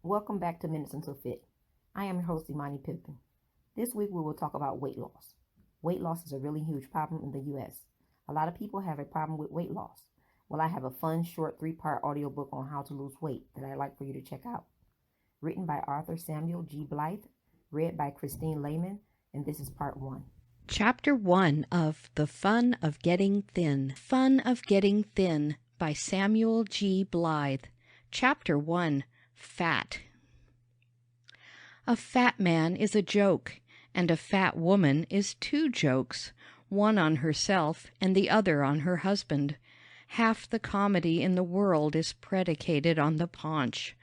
Welcome back to Minutes Until Fit. I am your host, Imani Pippin. This week we will talk about weight loss. Weight loss is a really huge problem in the U.S. A lot of people have a problem with weight loss. Well, I have a fun, short 3-part audiobook on how to lose weight that I'd like for you to check out. Written by Author Samuel G. Blythe, read by Christine Lehman, and this is part 1. Chapter 1 of The Fun of Getting Thin. Fun of Getting Thin by Samuel G. Blythe. Chapter 1. Fat. A fat man is a joke, and a fat woman is 2 jokes, one on herself and the other on her husband. Half the comedy in the world is predicated on the paunch.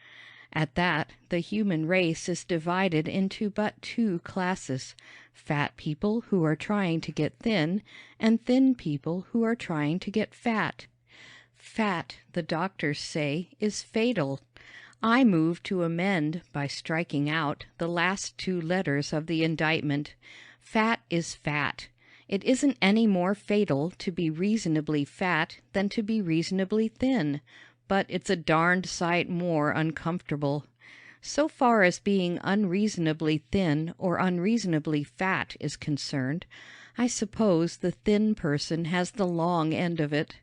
At that, the human race is divided into but 2 classes, fat people who are trying to get thin, and thin people who are trying to get fat. Fat, the doctors say, is fatal. I move to amend, by striking out, the last 2 letters of the indictment. Fat is fat. It isn't any more fatal to be reasonably fat than to be reasonably thin, but it's a darned sight more uncomfortable. So far as being unreasonably thin or unreasonably fat is concerned, I suppose the thin person has the long end of it.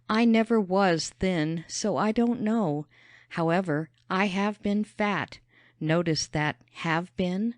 I never was thin, so I don't know. However, I have been fat. Notice that have been.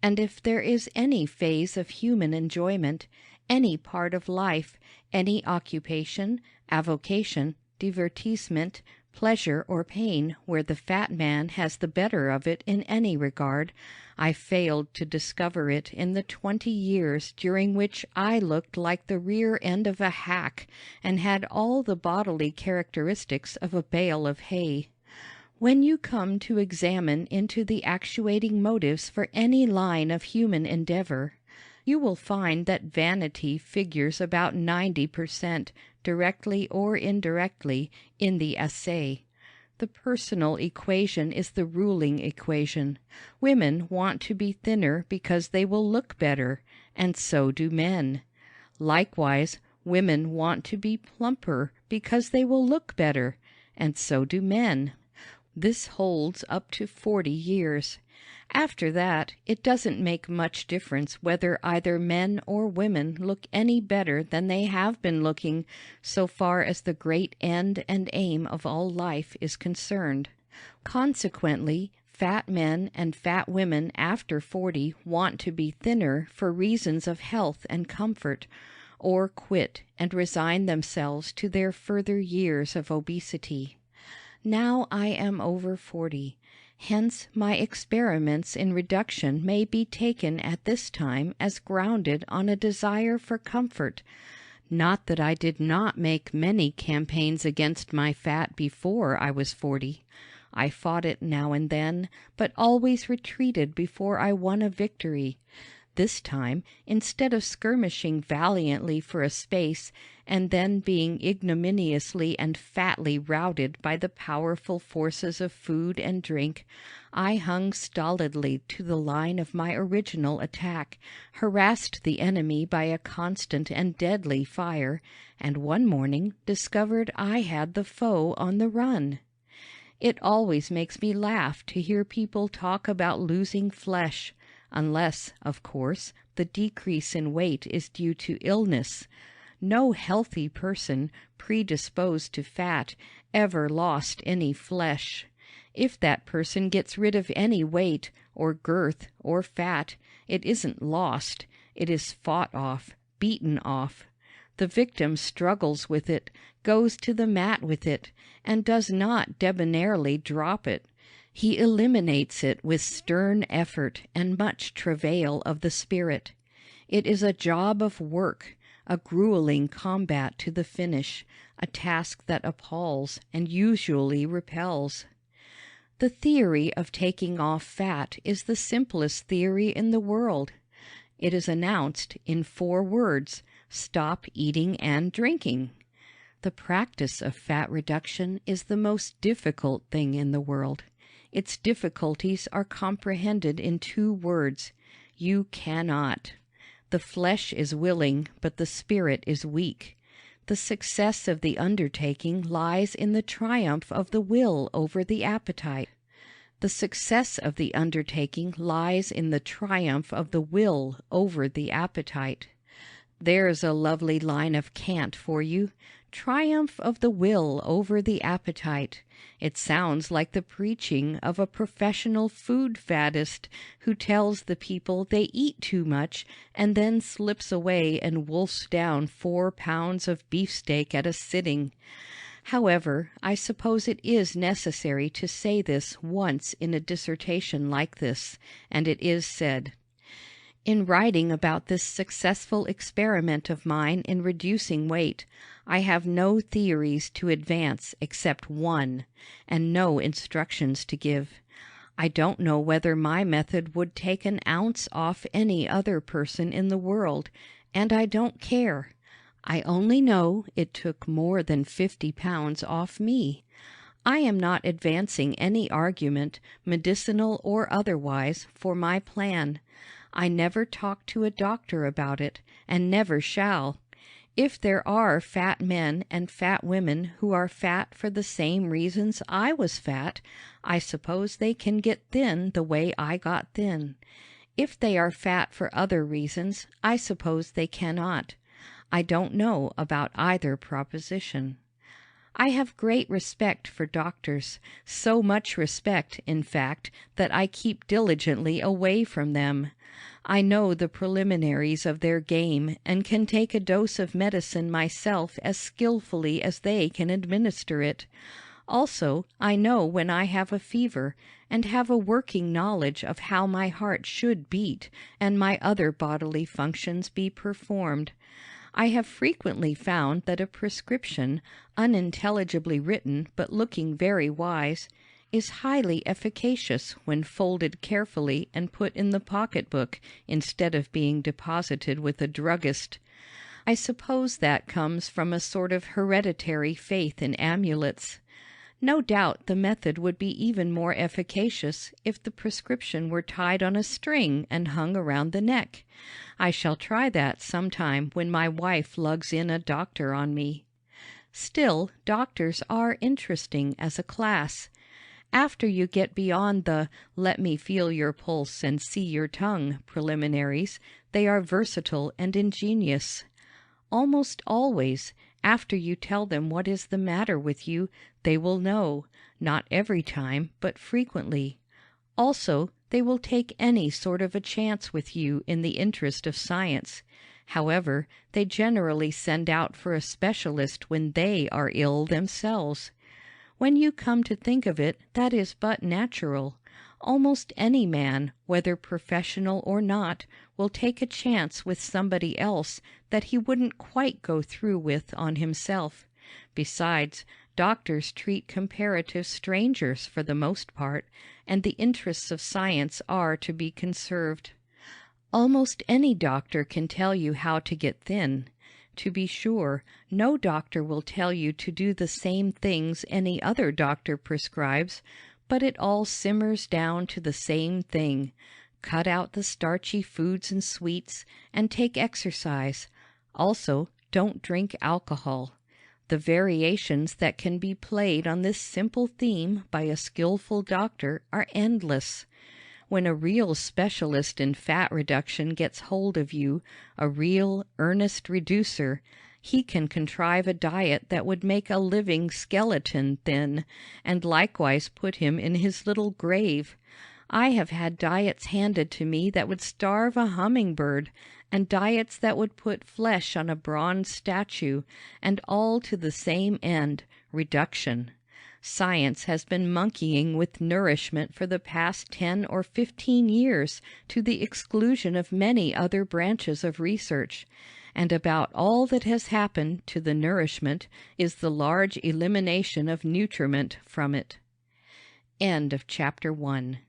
And if there is any phase of human enjoyment, any part of life, any occupation, avocation, divertissement, pleasure or pain where the fat man has the better of it in any regard, I failed to discover it in the 20 years during which I looked like the rear end of a hack and had all the bodily characteristics of a bale of hay. When you come to examine into the actuating motives for any line of human endeavor, you will find that vanity figures about 90%, directly or indirectly, in the assay. The personal equation is the ruling equation. Women want to be thinner because they will look better, and so do men. Likewise, women want to be plumper because they will look better, and so do men. This holds up to 40 years. After that, it doesn't make much difference whether either men or women look any better than they have been looking, so far as the great end and aim of all life is concerned. Consequently, fat men and fat women after 40 want to be thinner for reasons of health and comfort, or quit and resign themselves to their further years of obesity. Now I am over 40. Hence my experiments in reduction may be taken at this time as grounded on a desire for comfort. Not that I did not make many campaigns against my fat before I was 40. I fought it now and then, but always retreated before I won a victory. This time, instead of skirmishing valiantly for a space, and then being ignominiously and fatly routed by the powerful forces of food and drink, I hung stolidly to the line of my original attack, harassed the enemy by a constant and deadly fire, and one morning discovered I had the foe on the run. It always makes me laugh to hear people talk about losing flesh, unless, of course, the decrease in weight is due to illness. No healthy person predisposed to fat ever lost any flesh. If that person gets rid of any weight, or girth, or fat, it isn't lost. It is fought off, beaten off. The victim struggles with it, goes to the mat with it, and does not debonairly drop it. He eliminates it with stern effort and much travail of the spirit. It is a job of work, a grueling combat to the finish, a task that appalls and usually repels. The theory of taking off fat is the simplest theory in the world. It is announced in 4 words: stop eating and drinking. The practice of fat reduction is the most difficult thing in the world. Its difficulties are comprehended in 2 words: you cannot. The flesh is willing, but the spirit is weak. The success of the undertaking lies in the triumph of the will over the appetite. The success of the undertaking lies in the triumph of the will over the appetite. There's a lovely line of cant for you. Triumph of the will over the appetite. It sounds like the preaching of a professional food faddist who tells the people they eat too much and then slips away and wolfs down 4 pounds of beefsteak at a sitting. However, I suppose it is necessary to say this once in a dissertation like this, and it is said. In writing about this successful experiment of mine in reducing weight, I have no theories to advance except one, and no instructions to give. I don't know whether my method would take an ounce off any other person in the world, and I don't care. I only know it took more than 50 pounds off me. I am not advancing any argument, medicinal or otherwise, for my plan. I never talked to a doctor about it, and never shall. If there are fat men and fat women who are fat for the same reasons I was fat, I suppose they can get thin the way I got thin. If they are fat for other reasons, I suppose they cannot. I don't know about either proposition. I have great respect for doctors, so much respect, in fact, that I keep diligently away from them. I know the preliminaries of their game, and can take a dose of medicine myself as skillfully as they can administer it. Also, I know when I have a fever, and have a working knowledge of how my heart should beat, and my other bodily functions be performed. I have frequently found that a prescription, unintelligibly written but looking very wise, is highly efficacious when folded carefully and put in the pocketbook instead of being deposited with a druggist. I suppose that comes from a sort of hereditary faith in amulets. No doubt the method would be even more efficacious if the prescription were tied on a string and hung around the neck. I shall try that sometime when my wife lugs in a doctor on me. Still, doctors are interesting as a class. After you get beyond the "let me feel your pulse and see your tongue" preliminaries, they are versatile and ingenious. Almost always, after you tell them what is the matter with you, they will know, not every time, but frequently. Also, they will take any sort of a chance with you in the interest of science. However, they generally send out for a specialist when they are ill themselves. When you come to think of it, that is but natural. Almost any man, whether professional or not, will take a chance with somebody else that he wouldn't quite go through with on himself. Besides, doctors treat comparative strangers for the most part, and the interests of science are to be conserved. Almost any doctor can tell you how to get thin. To be sure, no doctor will tell you to do the same things any other doctor prescribes, but it all simmers down to the same thing. Cut out the starchy foods and sweets, and take exercise. Also, don't drink alcohol. The variations that can be played on this simple theme by a skillful doctor are endless. When a real specialist in fat reduction gets hold of you, a real, earnest reducer, he can contrive a diet that would make a living skeleton thin, and likewise put him in his little grave. I have had diets handed to me that would starve a hummingbird, and diets that would put flesh on a bronze statue, and all to the same end, reduction. Science has been monkeying with nourishment for the past 10 or 15 years to the exclusion of many other branches of research, and about all that has happened to the nourishment is the large elimination of nutriment from it. End of chapter 1.